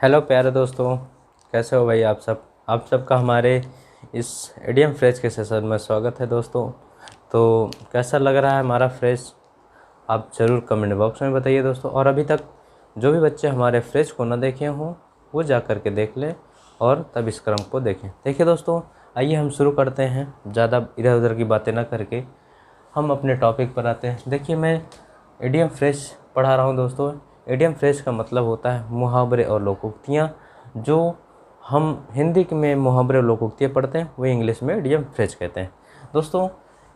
Hello प्यारे दोस्तों, कैसे हो भाई आप सबका हमारे इस एडीएम फ्रेश के सेशन में स्वागत है दोस्तों। तो कैसा लग रहा है हमारा फ्रेश, आप ज़रूर कमेंट बॉक्स में बताइए दोस्तों। और अभी तक जो भी बच्चे हमारे फ्रेश को ना देखे हों वो जा कर के देख लें और तब इस क्रम को देखें। देखिए दोस्तों, आइए हम शुरू करते हैं। ज़्यादा इधर उधर की बातें ना करके हम अपने टॉपिक पर आते हैं। देखिए, मैं एडीएम फ्रेश पढ़ा रहा हूँ दोस्तों। एडीएम फ्रेश का मतलब होता है मुहावरे और लोकोक्तियाँ। जो हम हिंदी में मुहावरे और लोकोक्तियाँ पढ़ते हैं वो इंग्लिश में एडीएम फ्रेश कहते हैं। दोस्तों,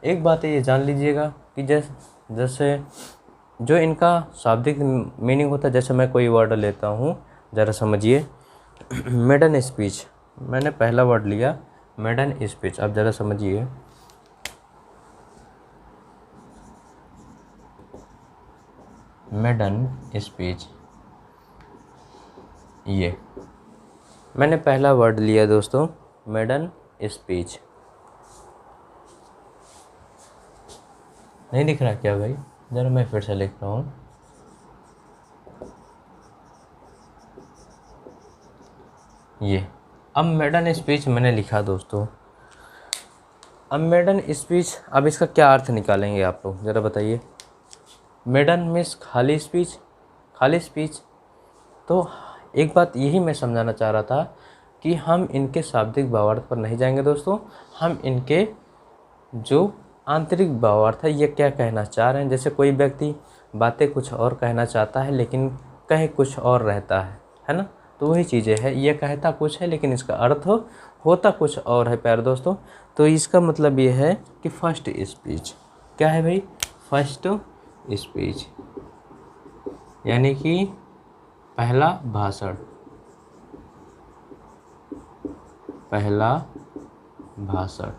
एक बात ये जान लीजिएगा कि जैसे जो इनका शाब्दिक मीनिंग होता है, जैसे मैं कोई वर्ड लेता हूँ, ज़रा समझिए। मेडन स्पीच, मैंने पहला वर्ड लिया मेडन स्पीच, आप ज़रा समझिए। मेडन स्पीच, ये मैंने पहला वर्ड लिया दोस्तों, मेडन स्पीच। नहीं दिख रहा क्या भाई? ज़रा मैं फिर से लिख रहा हूँ। ये अब मेडन स्पीच मैंने लिखा दोस्तों। अब मेडन स्पीच, अब इसका क्या अर्थ निकालेंगे आप लोग, ज़रा बताइए। मेडन मीन्स खाली स्पीच, खाली स्पीच। तो एक बात यही मैं समझाना चाह रहा था कि हम इनके शाब्दिक भावार्थ पर नहीं जाएंगे दोस्तों, हम इनके जो आंतरिक भावार्थ है, ये क्या कहना चाह रहे हैं। जैसे कोई व्यक्ति बातें कुछ और कहना चाहता है लेकिन कहे कुछ और रहता है ना। तो वही चीज़ें है, ये कहता कुछ है लेकिन इसका अर्थ होता कुछ और है प्यारे दोस्तों। तो इसका मतलब ये है कि फर्स्ट स्पीच क्या है भाई? फर्स्ट स्पीच यानी कि पहला भाषण, पहला भाषण,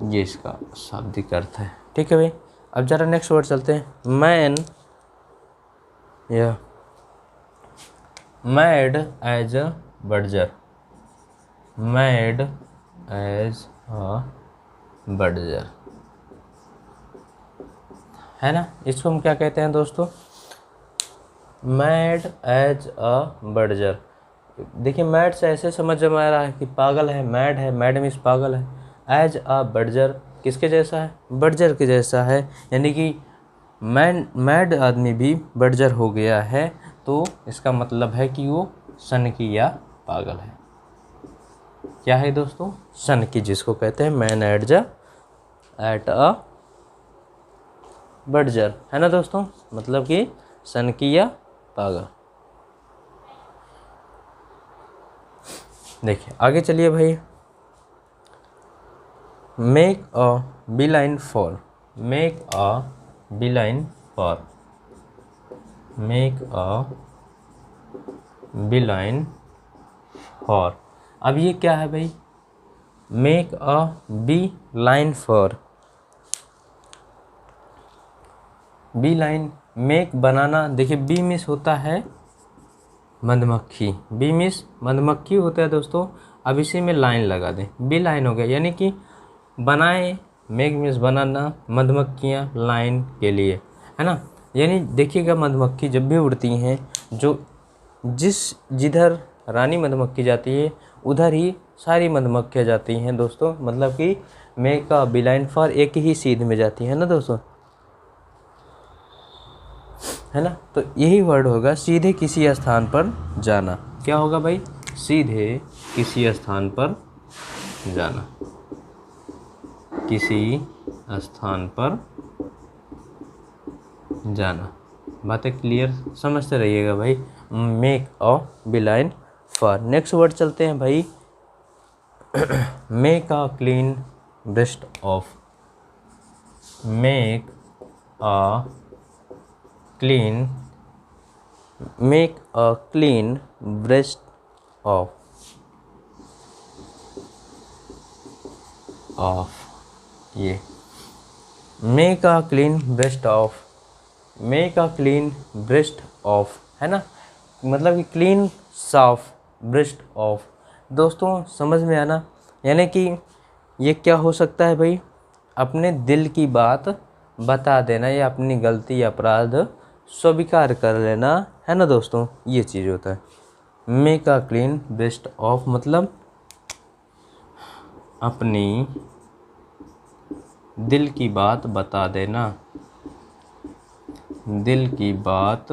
ये इसका शाब्दिक अर्थ है। ठीक है भाई, अब ज़रा नेक्स्ट वर्ड चलते हैं। मैन या mad as a burger, mad as a burger, है ना। इसको हम क्या कहते हैं दोस्तों? Mad as a burger. देखिए, मैड से ऐसे समझ में आ रहा है कि पागल है, मैड मीन्स पागल है। एज अ बर्जर किसके जैसा है? बर्जर के जैसा है, यानी कि मैड आदमी भी बर्जर हो गया है। तो इसका मतलब है कि वो सनकी या पागल है। क्या है दोस्तों? सनकी, जिसको कहते हैं मैन एट अ बर्जर, है ना दोस्तों। मतलब कि सनकी या पागल। देखिए आगे चलिए भाई। Make a beeline for, make a beeline for, make a beeline for. अब ये क्या है भाई? Make a beeline for, beeline, make बनाना। देखिए, बी मिस होता है मधुमक्खी, बी मिस मधुमक्खी होता है दोस्तों। अब इसी में लाइन लगा दें, बी लाइन हो गया, यानी कि बनाए। मेक मिस बनाना, मधुमक्खियाँ लाइन के लिए, है ना। यानी देखिएगा, मधुमक्खी जब भी उड़ती हैं, जिधर रानी मधुमक्खी जाती है उधर ही सारी मधुमक्खियाँ जाती हैं दोस्तों। मतलब कि make a beeline for एक ही सीध में जाती है ना दोस्तों, है ना। तो यही वर्ड होगा, सीधे किसी स्थान पर जाना। क्या होगा भाई? सीधे किसी स्थान पर जाना, किसी स्थान पर जाना। बातें क्लियर समझते रहिएगा भाई। Make a beeline for. Next word चलते हैं भाई। Make a clean breast of, make a clean, make a clean breast of, ये make a clean breast of, make a clean breast of, है ना। मतलब कि क्लीन, साफ, breast of. दोस्तों समझ में आना, यानी कि ये क्या हो सकता है भाई? अपने दिल की बात बता देना या अपनी गलती या अपराध स्वीकार कर लेना, है ना दोस्तों। ये चीज़ होता है। Make a clean best of मतलब अपनी दिल की बात बता देना, दिल की बात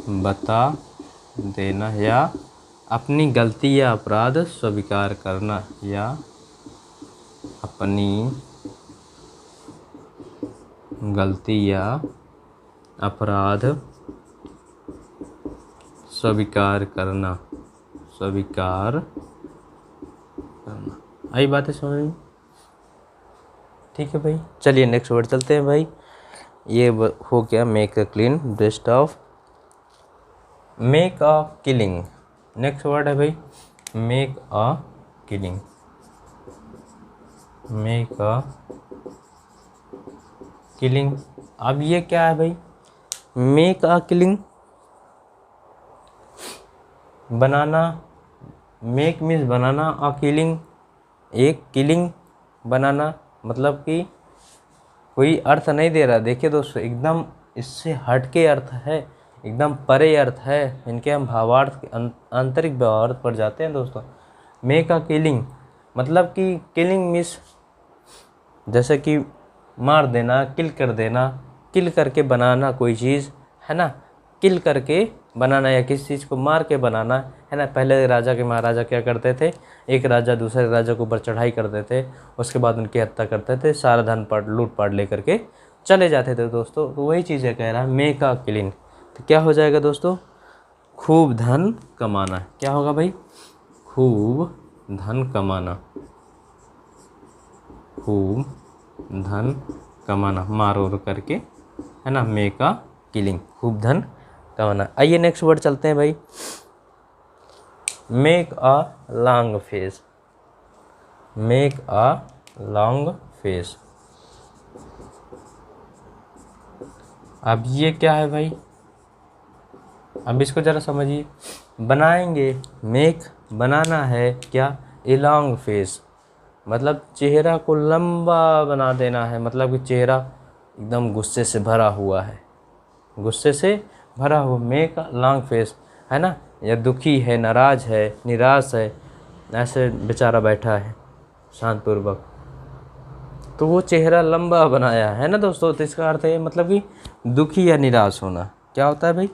बता देना, या अपनी गलती या अपराध स्वीकार करना, या अपनी गलती या अपराध स्वीकार करना, स्वीकार करना। आई बातें समझ में? ठीक है भाई, चलिए नेक्स्ट वर्ड चलते हैं भाई। ये हो गया make a clean best of. Make a killing, next word है भाई make a killing, make a killing. अब ये क्या है भाई? Make a killing banana, make means banana, a killing एक किलिंग बनाना, मतलब कि कोई अर्थ नहीं दे रहा। देखिए दोस्तों, एकदम इससे हट के अर्थ है, एकदम परे अर्थ है। इनके हम भावार्थ आंतरिक भावार्थ पर जाते हैं दोस्तों। मेक अ किलिंग मतलब कि किलिंग मीन्स जैसे कि मार देना, किल कर देना, किल करके बनाना कोई चीज़, है ना। किल करके बनाना या किसी चीज़ को मार के बनाना, है ना। पहले राजा के महाराजा क्या करते थे, एक राजा दूसरे राजा के ऊपर चढ़ाई करते थे, उसके बाद उनकी हत्या करते थे, सारा धन लूट पाट लेकर के चले जाते थे दोस्तों। तो वही चीज़ है, कह रहा है मेक अ किलिंग। तो क्या हो जाएगा दोस्तों? खूब धन कमाना। क्या होगा भाई? खूब धन कमाना, खूब धन कमाना, मार ओर करके, है ना। मेक अ किलिंग, खूब धन कमाना। आइए नेक्स्ट वर्ड चलते हैं भाई। Make a long face, make a long face. अब ये क्या है भाई? अब इसको ज़रा समझिए। बनाएंगे, मेक बनाना है, क्या? ए लॉन्ग फेस मतलब चेहरा को लंबा बना देना है, मतलब कि चेहरा एकदम गुस्से से भरा हुआ है, गुस्से से भरा हुआ। मेक लॉन्ग फेस, है ना। या दुखी है, नाराज है, निराश है, ऐसे बेचारा बैठा है शांतपूर्वक, तो वो चेहरा लंबा बनाया है ना दोस्तों। तो इसका अर्थ है मतलब कि दुखी या निराश होना। क्या होता है भाई?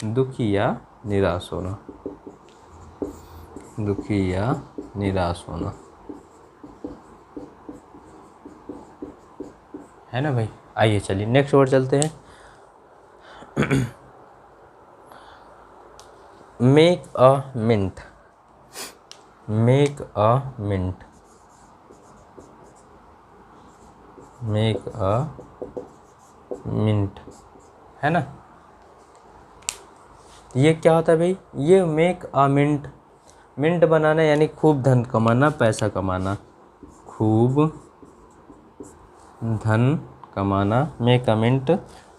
दुखी या निराश होना, दुखी या निराश होना, है ना भाई। आइए चलिए नेक्स्ट वर्ड चलते हैं। Make a mint, make a mint, make a mint, है ना। ये क्या होता है भाई? ये मेक अ मिंट, मिंट बनाना यानी खूब धन कमाना, पैसा कमाना, खूब धन कमाना। मेक अ मिंट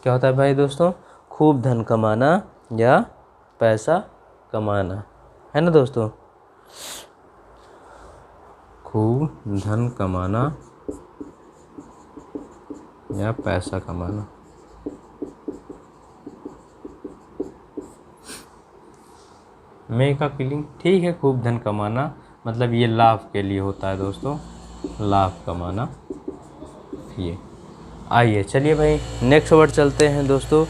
क्या होता है भाई दोस्तों? खूब धन कमाना या पैसा कमाना, है ना दोस्तों। खूब धन कमाना या पैसा कमाना। मेक अ किलिंग, ठीक है। खूब धन कमाना मतलब ये लाभ के लिए होता है दोस्तों, लाभ कमाना। ये आइए चलिए भाई नेक्स्ट वर्ड चलते हैं दोस्तों।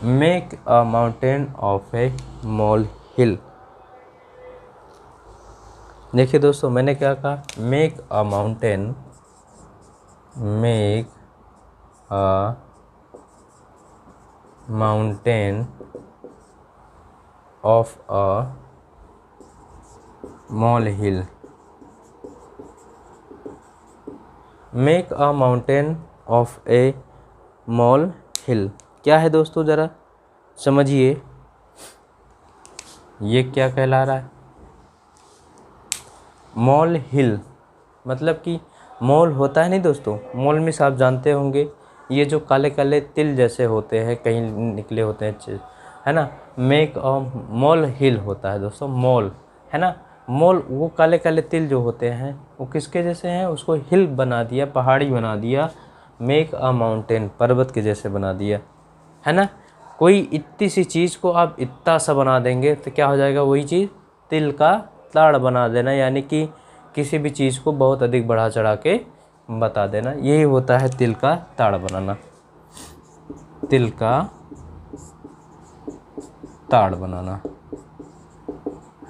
Make a mountain of a molehill. देखिए दोस्तों, मैंने क्या कहा? Make a mountain, make a mountain of a molehill, make a mountain of a molehill. क्या है दोस्तों, ज़रा समझिए ये क्या कहला रहा है? मॉल हिल मतलब कि मॉल होता है नहीं दोस्तों, मॉल में आप जानते होंगे ये जो काले काले तिल जैसे होते हैं, कहीं निकले होते हैं, है ना। मेक अ मॉल हिल होता है दोस्तों, मॉल, है ना। मॉल वो काले काले तिल जो होते हैं वो किसके जैसे हैं? उसको हिल बना दिया, पहाड़ी बना दिया। मेक अ माउंटेन पर्वत के जैसे बना दिया, है ना। कोई इतनी सी चीज़ को आप इतना सा बना देंगे तो क्या हो जाएगा, वही चीज़ तिल का ताड़ बना देना, यानी कि किसी भी चीज़ को बहुत अधिक बढ़ा चढ़ा के बता देना। यही होता है तिल का ताड़ बनाना, तिल का ताड़ बनाना,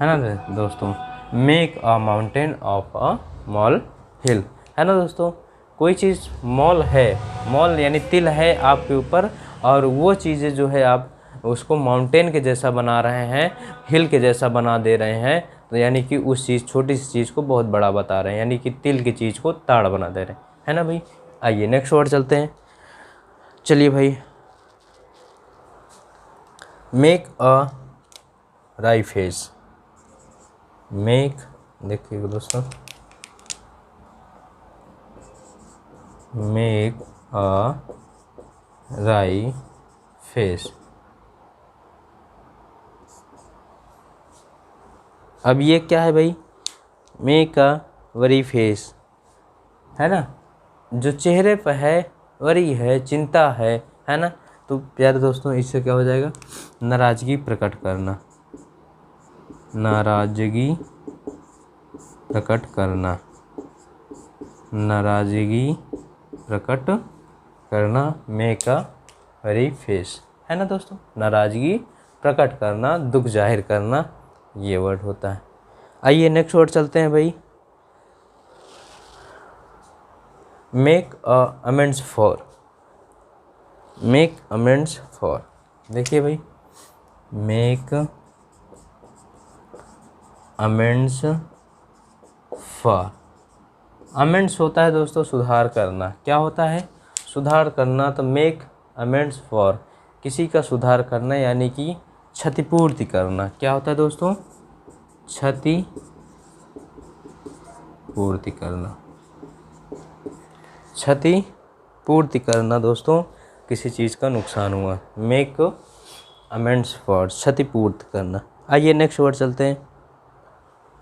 है ना दोस्तों। Make a mountain of a molehill, है ना दोस्तों। कोई चीज़ मॉल है, मॉल यानी तिल है आपके ऊपर, और वो चीज़ें जो है आप उसको माउंटेन के जैसा बना रहे हैं, हिल के जैसा बना दे रहे हैं, तो यानी कि उस चीज़, छोटी सी चीज़ को बहुत बड़ा बता रहे हैं, यानी कि तिल की चीज़ को ताड़ बना दे रहे हैं, है ना भाई। आइए नेक्स्ट वर्ड चलते हैं। चलिए भाई, मेक अ राई फेस। मेक, देखिए दोस्तों, मेक अ राई फेस। अब ये क्या है भाई, मेक अ वरी फेस, है ना, जो चेहरे पर है, वरी है, चिंता है ना। तो प्यारे दोस्तों, इससे क्या हो जाएगा, नाराज़गी प्रकट करना, नाराज़गी प्रकट करना, नाराज़गी प्रकट करना, मेक अ वरी फेस, है ना दोस्तों। नाराज़गी प्रकट करना, दुख जाहिर करना, ये वर्ड होता है। आइए नेक्स्ट वर्ड चलते हैं भाई, make a amends for. Make amends for, देखिए भाई, मेक अमेंड्स फॉर। अमेंड्स होता है दोस्तों सुधार करना, क्या होता है, सुधार करना। तो मेक अमेंड्स फॉर, किसी का सुधार करना, यानी कि क्षतिपूर्ति करना। क्या होता है दोस्तों, क्षतिपूर्ति करना, क्षतिपूर्ति करना दोस्तों, किसी चीज़ का नुकसान हुआ, मेक अमेंड्स फॉर, क्षतिपूर्ति करना। आइए नेक्स्ट वर्ड चलते हैं,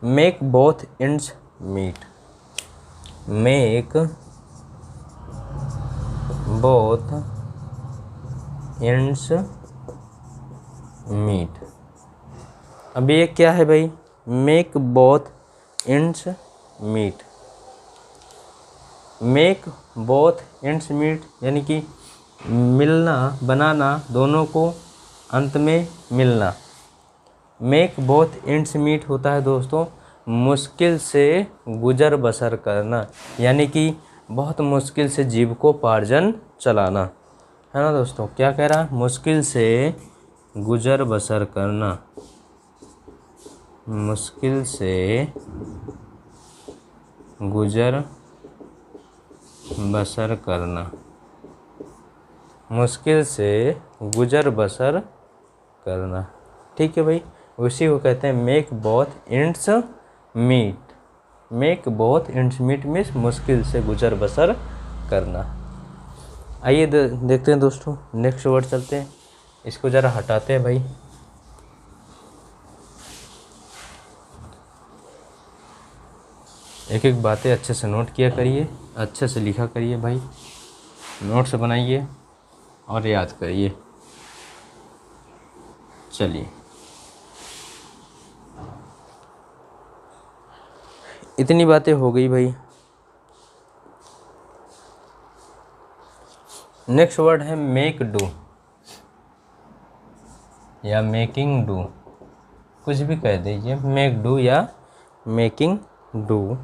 make both ends meet. Make both ends meet. अब ये क्या है भाई, make both ends meet. Make both ends meet, यानी कि मिलना, बनाना, दोनों को अंत में मिलना। मेक बोथ एंड्स मीट होता है दोस्तों मुश्किल से गुजर बसर करना, यानी कि बहुत मुश्किल से जीविकोपार्जन चलाना, है ना दोस्तों। क्या कह रहा, मुश्किल से गुजर बसर करना, मुश्किल से गुजर बसर करना, मुश्किल से गुजर बसर करना, ठीक है भाई। उसी को कहते हैं make both ends meet. Make both ends meet means मुश्किल से गुजर बसर करना। आइए देखते हैं दोस्तों, नेक्स्ट वर्ड चलते हैं, इसको ज़रा हटाते हैं भाई। एक एक बातें अच्छे से नोट किया करिए, अच्छे से लिखा करिए भाई, नोट्स बनाइए और याद करिए। चलिए, इतनी बातें हो गई भाई। नेक्स्ट वर्ड है मेक डू या मेकिंग डू, कुछ भी कह दीजिए, मेक डू या मेकिंग डू।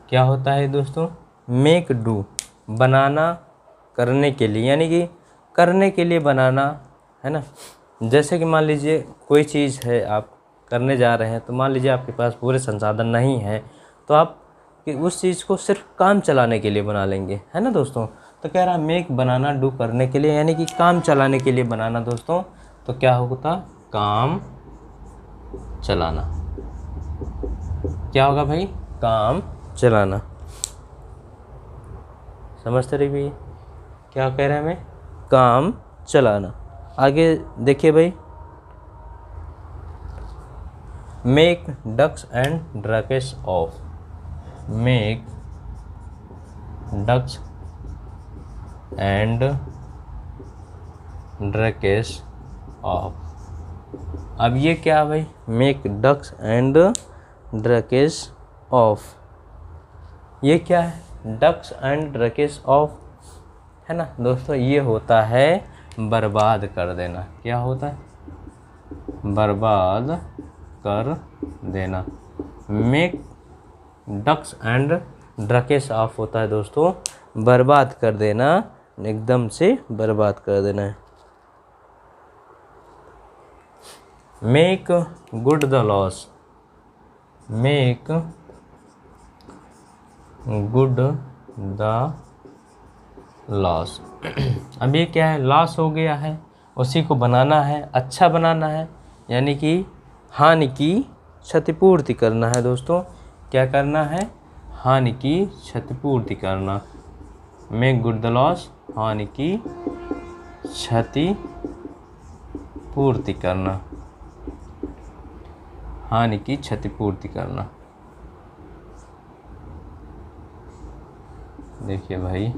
क्या होता है दोस्तों, मेक डू, बनाना, करने के लिए, यानी कि करने के लिए बनाना, है ना। जैसे कि मान लीजिए कोई चीज़ है आप करने जा रहे हैं, तो मान लीजिए आपके पास पूरे संसाधन नहीं है, तो आप कि उस चीज़ को सिर्फ काम चलाने के लिए बना लेंगे, है ना दोस्तों। तो कह रहा मेक बनाना, डू करने के लिए, यानी कि काम चलाने के लिए बनाना दोस्तों। तो क्या होता, काम चलाना। क्या होगा भाई, काम चलाना। समझते रहिए भैया, क्या कह रहे हैं हमें, काम चलाना। आगे देखिए भाई, make ducks and drakes of. Make ducks and drakes of. अब ये क्या है भाई, make ducks and drakes of, ये क्या है, डक्स एंड ड्रकेस ऑफ, है ना दोस्तों। ये होता है बर्बाद कर देना। क्या होता है, बर्बाद कर देना। Make ducks and drakes of होता है दोस्तों बर्बाद कर देना, एकदम से बर्बाद कर देना है। Make good the loss, make good the loss. अब ये क्या है, लॉस हो गया है, उसी को बनाना है, अच्छा बनाना है, यानी कि हानि की क्षतिपूर्ति करना है दोस्तों। क्या करना है, हानि की क्षतिपूर्ति करना। मेक गुड द लॉस, हानि की क्षतिपूर्ति करना, हानि की क्षतिपूर्ति करना। देखिए भाई,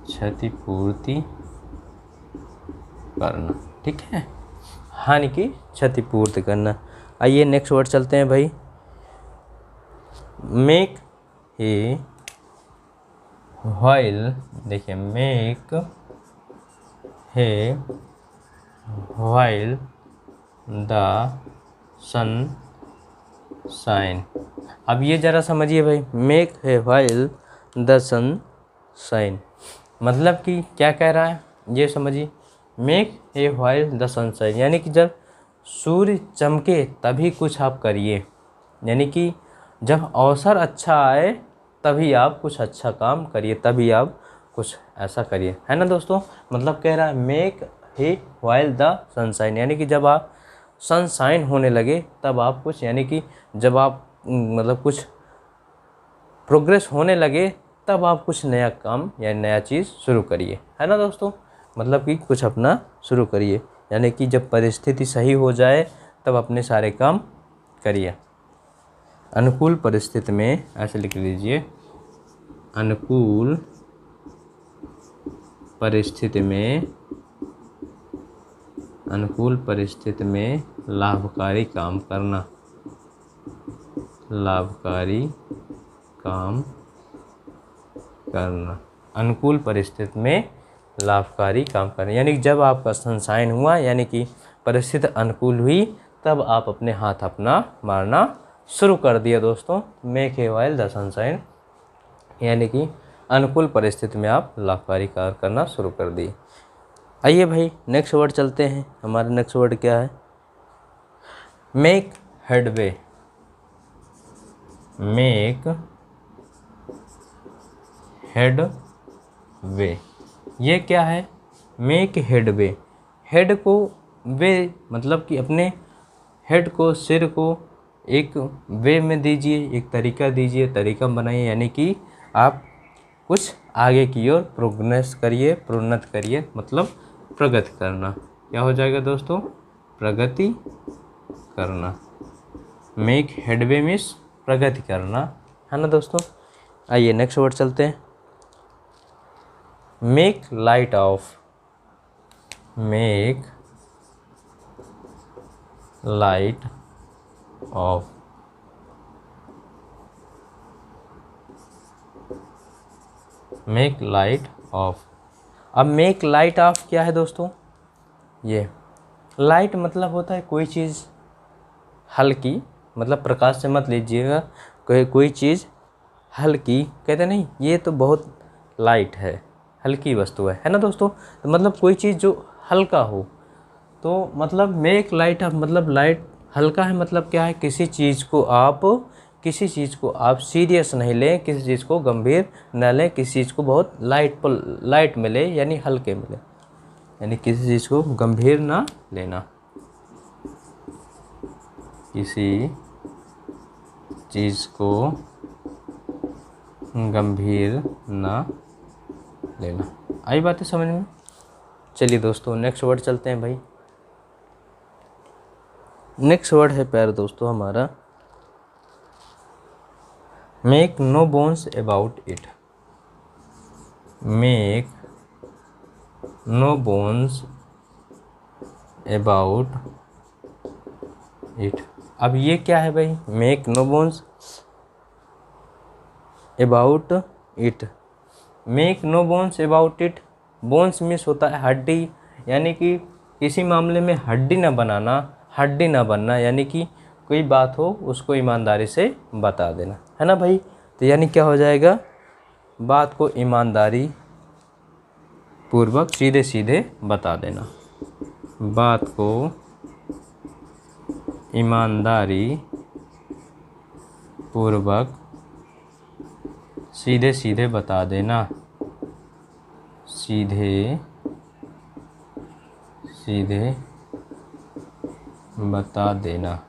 क्षतिपूर्ति करना, ठीक है, हानि की क्षतिपूर्ति करना। आइए नेक्स्ट वर्ड चलते हैं भाई। मेक ए व्हाइल, देखिए मेक है व्हाइल द सन शाइन। अब ये ज़रा समझिए भाई, मेक है व्हाइल द सन शाइन, मतलब कि क्या कह रहा है ये समझिए। Make a while the sun shine, यानी कि जब सूर्य चमके तभी कुछ आप करिए, यानी कि जब अवसर अच्छा आए तभी आप कुछ अच्छा काम करिए, तभी आप कुछ ऐसा करिए, है ना दोस्तों। मतलब कह रहा है make hay while the sunshine, यानी कि जब आप सनशाइन होने लगे तब आप कुछ, यानी कि जब आप मतलब कुछ प्रोग्रेस होने लगे तब आप कुछ नया काम या नया चीज़ शुरू करिए, है ना दोस्तों। मतलब कि कुछ अपना शुरू करिए, यानी कि जब परिस्थिति सही हो जाए तब अपने सारे काम करिए। अनुकूल परिस्थिति में, ऐसे लिख लीजिए, अनुकूल परिस्थिति में, अनुकूल परिस्थिति में लाभकारी काम करना, लाभकारी काम करना, अनुकूल परिस्थिति में लाभकारी काम करना, यानी जब आपका सनशाइन हुआ, यानी कि परिस्थिति अनुकूल हुई, तब आप अपने हाथ अपना मारना शुरू कर दिया दोस्तों। Make a while the sunshine, यानी कि अनुकूल परिस्थिति में आप लाभकारी कार्य करना शुरू कर दिए। आइए भाई नेक्स्ट वर्ड चलते हैं। हमारा नेक्स्ट वर्ड क्या है, मेक हेडवे, मेक हेडवे, ये क्या है, मेक हेडवे, हेड को वे, मतलब कि अपने हेड को, सिर को एक वे में दीजिए, एक तरीका दीजिए, तरीका बनाइए, यानी कि आप कुछ आगे की ओर प्रोग्रेस करिए, प्रोन्नत करिए, मतलब प्रगति करना। क्या हो जाएगा दोस्तों, प्रगति करना। मेक हेडवे मीन्स प्रगति करना, है ना दोस्तों। आइए नेक्स्ट वर्ड चलते हैं, make light of, make light of, make light of. अब मेक लाइट ऑफ क्या है दोस्तों, ये लाइट मतलब होता है कोई चीज़ हल्की, मतलब प्रकाश से मत लीजिएगा, कोई चीज़ हल्की, कहते नहीं ये तो बहुत लाइट है, हल्की वस्तु है ना दोस्तों। तो मतलब कोई चीज़ जो हल्का हो, तो मतलब मेक लाइट ऑफ, मतलब लाइट हल्का है, मतलब क्या है, किसी चीज़ को आप सीरियस नहीं लें, किसी चीज़ को गंभीर न लें, किसी चीज़ को बहुत लाइट में ले, यानी हल्के में ले, यानी किसी चीज़ को गंभीर ना लेना, किसी चीज़ को गंभीर ना लेना। आई बातें समझ में। चलिए दोस्तों नेक्स्ट वर्ड चलते हैं भाई। नेक्स्ट वर्ड है प्यारे दोस्तों हमारा, make no bones about it, make no bones about it. अब ये क्या है भाई, make no bones about it. Make no bones about it, bones means होता है हड्डी, यानी कि किसी मामले में हड्डी ना बनाना, हड्डी ना बनना, यानी कि कोई बात हो उसको ईमानदारी से बता देना, है ना भाई। तो यानी क्या हो जाएगा, बात को ईमानदारी पूर्वक सीधे सीधे बता देना, बात को ईमानदारी पूर्वक सीधे सीधे बता देना, सीधे सीधे बता देना,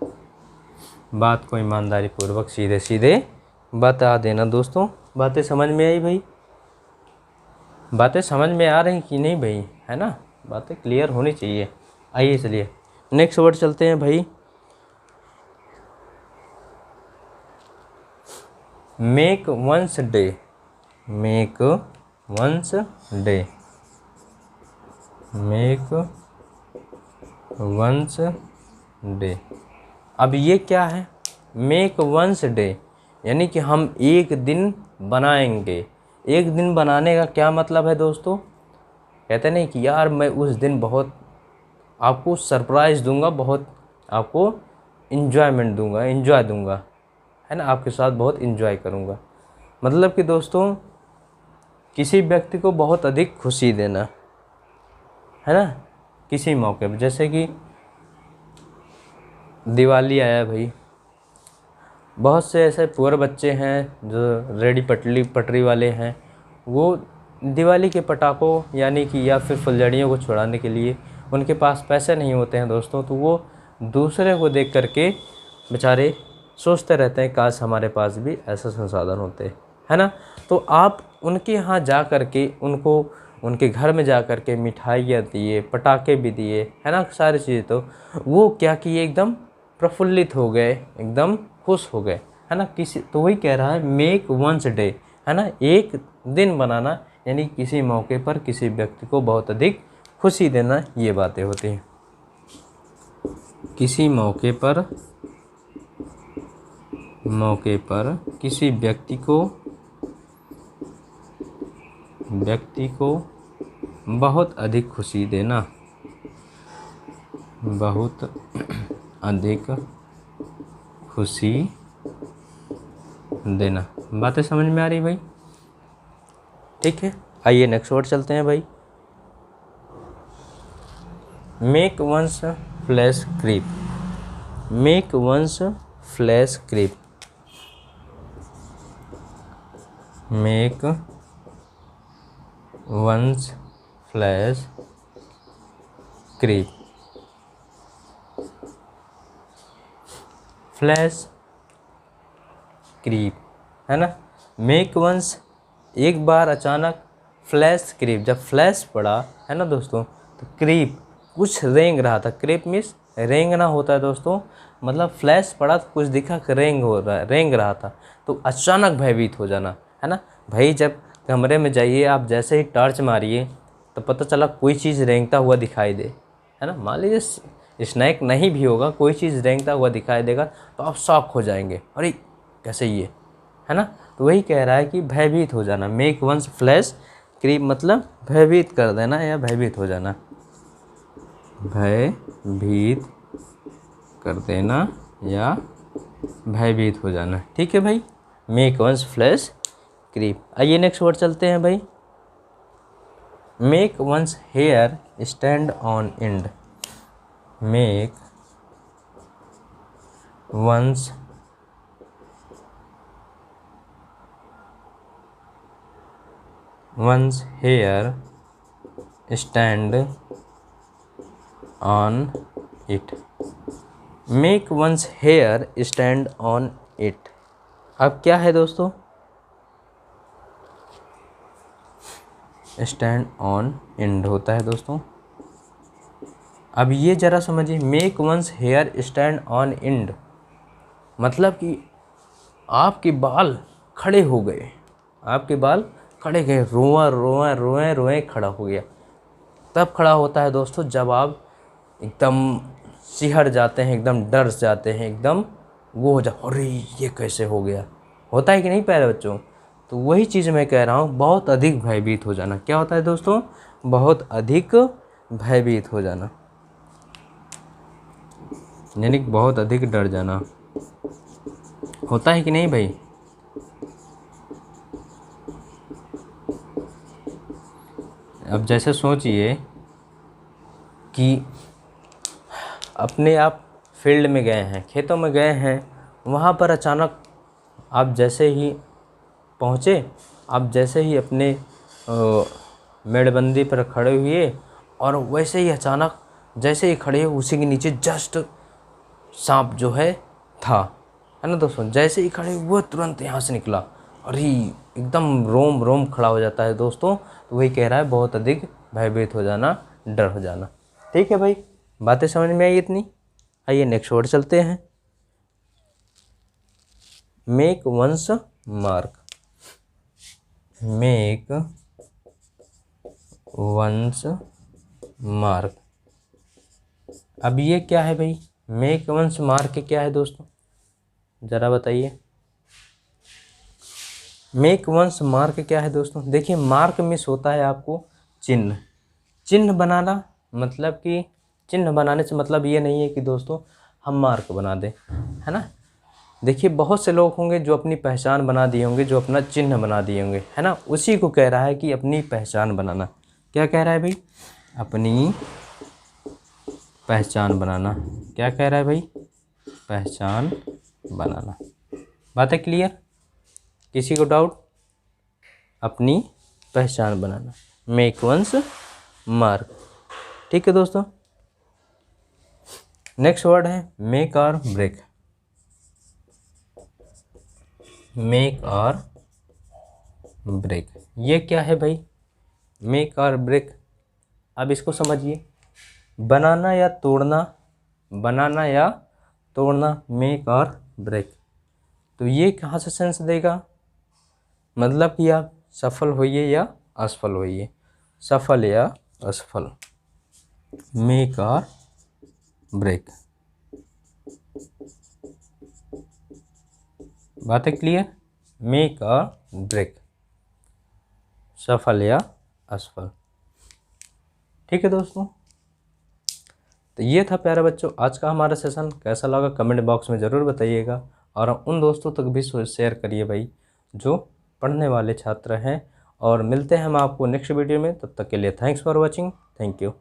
बात को ईमानदारी पूर्वक सीधे सीधे बता देना। दोस्तों बातें समझ में आई भाई, बातें समझ में आ रही कि नहीं भाई, है ना, बातें क्लियर होनी चाहिए। आइए चलिए नेक्स्ट वर्ड चलते हैं भाई। Make one's day, make one's day, make one's day. अब ये क्या है, मेक वंस डे, यानी कि हम एक दिन बनाएंगे। एक दिन बनाने का क्या मतलब है दोस्तों, कहते नहीं कि यार मैं उस दिन बहुत आपको सरप्राइज़ दूंगा, बहुत आपको इन्जॉयमेंट दूंगा, इन्जॉय दूंगा, है ना, आपके साथ बहुत इन्जॉय करूंगा। मतलब कि दोस्तों किसी व्यक्ति को बहुत अधिक खुशी देना, है ना, किसी मौके पर। जैसे कि दिवाली आया भाई, बहुत से ऐसे पुअर बच्चे हैं जो रेडी पटरी वाले हैं, वो दिवाली के पटाखों यानी कि या फिर फुलझड़ियों को छुड़ाने के लिए उनके पास पैसे नहीं होते हैं दोस्तों, तो वो दूसरे को देख करके बेचारे सोचते रहते हैं काश हमारे पास भी ऐसा संसाधन होते, है ना। तो आप उनके यहाँ जा कर के उनको उनके घर में जा कर के मिठाइयाँ दिए, पटाखे भी दिए, है ना, सारी चीज़ें, तो वो क्या किए, एकदम प्रफुल्लित हो गए, एकदम खुश हो गए, है ना। किसी तो वही कह रहा है मेक वंस डे, है ना, एक दिन बनाना, यानी किसी मौके पर किसी व्यक्ति को बहुत अधिक खुशी देना, ये बातें होती हैं। किसी मौके पर किसी व्यक्ति को बहुत अधिक खुशी देना, बहुत अधिक खुशी देना। बातें समझ में आ रही भाई, ठीक है। आइए नेक्स्ट वर्ड चलते हैं भाई। Make one's flesh creep, make one's flesh creep, make one's flesh creep. Flesh creep, है ना, मेक वंस एक बार अचानक, फ्लैश क्रीप जब फ्लैश पड़ा, है ना दोस्तों, तो क्रीप कुछ रेंग रहा था, क्रीप मीन्स रेंगना होता है दोस्तों, मतलब फ्लैश पड़ा तो कुछ दिखा कि रेंग रहा था, तो अचानक भयभीत हो जाना, है ना। भाई जब कमरे में जाइए, आप जैसे ही टॉर्च मारिए तो पता चला कोई चीज़ रेंगता हुआ दिखाई दे, है ना, मान लीजिए स्नैक नहीं भी होगा, कोई चीज़ रेंगता हुआ दिखाई देगा तो आप शॉक हो जाएंगे, अरे कैसे ये, है ना। तो वही कह रहा है कि भयभीत हो जाना, मेक वंस फ्लैश क्रीप मतलब भयभीत कर देना या भयभीत हो जाना, भयभीत कर देना या भयभीत हो जाना, ठीक है भाई, मेक वंस फ्लैश क्रीप। आइए नेक्स्ट वर्ड चलते हैं भाई। Make one's hair stand on end, make one's hair stand on it, make one's hair stand on it. अब क्या है दोस्तों, स्टैंड ऑन एंड होता है दोस्तों। अब ये ज़रा समझिए, make one's hair stand on end मतलब कि आपके बाल खड़े हो गए, आपके बाल खड़े गए, रोए रोए रोए रोए खड़ा हो गया। तब खड़ा होता है दोस्तों जब आप एकदम सिहर जाते हैं, एकदम डर जाते हैं, एकदम वो हो जा, अरे ये कैसे हो गया। होता है कि नहीं प्यारे बच्चों? तो वही चीज़ मैं कह रहा हूँ, बहुत अधिक भयभीत हो जाना। क्या होता है दोस्तों? बहुत अधिक भयभीत हो जाना, यानी कि बहुत अधिक डर जाना। होता है कि नहीं भाई? अब जैसे सोचिए कि अपने आप फील्ड में गए हैं, खेतों में गए हैं, वहाँ पर अचानक आप जैसे ही पहुँचे, आप जैसे ही अपने मेड़बंदी पर खड़े हुए और वैसे ही अचानक जैसे ही खड़े हुए उसी के नीचे जस्ट सांप जो है था, है ना दोस्तों? जैसे ही खड़े वो तुरंत यहाँ से निकला, अरे एकदम रोम रोम खड़ा हो जाता है दोस्तों। तो वही कह रहा है, बहुत अधिक भयभीत हो जाना, डर हो जाना। ठीक है भाई, बातें समझ में आई इतनी? आइए नेक्स्ट वर्ड चलते हैं। Make one's mark. Make one's mark. अब ये क्या है भाई? मेक वंस मार्क क्या है दोस्तों, ज़रा बताइए। मेक वंस मार्क क्या है दोस्तों? देखिए, मार्क मिस होता है आपको चिन्ह। चिन्ह बनाना मतलब कि चिन्ह बनाने से मतलब ये नहीं है कि दोस्तों हम मार्क बना दें, है ना। देखिए, बहुत से लोग होंगे जो अपनी पहचान बना दिए होंगे, जो अपना चिन्ह बना दिए होंगे, है ना। उसी को कह रहा है कि अपनी पहचान बनाना। क्या कह रहा है भाई? अपनी पहचान बनाना। क्या कह रहा है भाई? पहचान बनाना। बात है क्लियर? किसी को डाउट? अपनी पहचान बनाना, मेक वंस मार्क। ठीक है दोस्तों, नेक्स्ट वर्ड है मेक और ब्रेक। मेक और ब्रेक, ये क्या है भाई? मेक और ब्रेक, अब इसको समझिए। बनाना या तोड़ना, बनाना या तोड़ना, मेक और ब्रेक। तो ये कहाँ से सेंस देगा? मतलब कि आप सफल होइए या असफल होइए, सफल या असफल, मेक और ब्रेक। बात है क्लियर? मेक और ब्रेक, सफल या असफल। ठीक है दोस्तों, तो ये था प्यारे बच्चों आज का हमारा सेशन। कैसा लगा कमेंट बॉक्स में ज़रूर बताइएगा, और उन दोस्तों तक भी शेयर करिए भाई जो पढ़ने वाले छात्र हैं। और मिलते हैं हम आपको नेक्स्ट वीडियो में, तब तक के लिए thanks for watching. Thank you.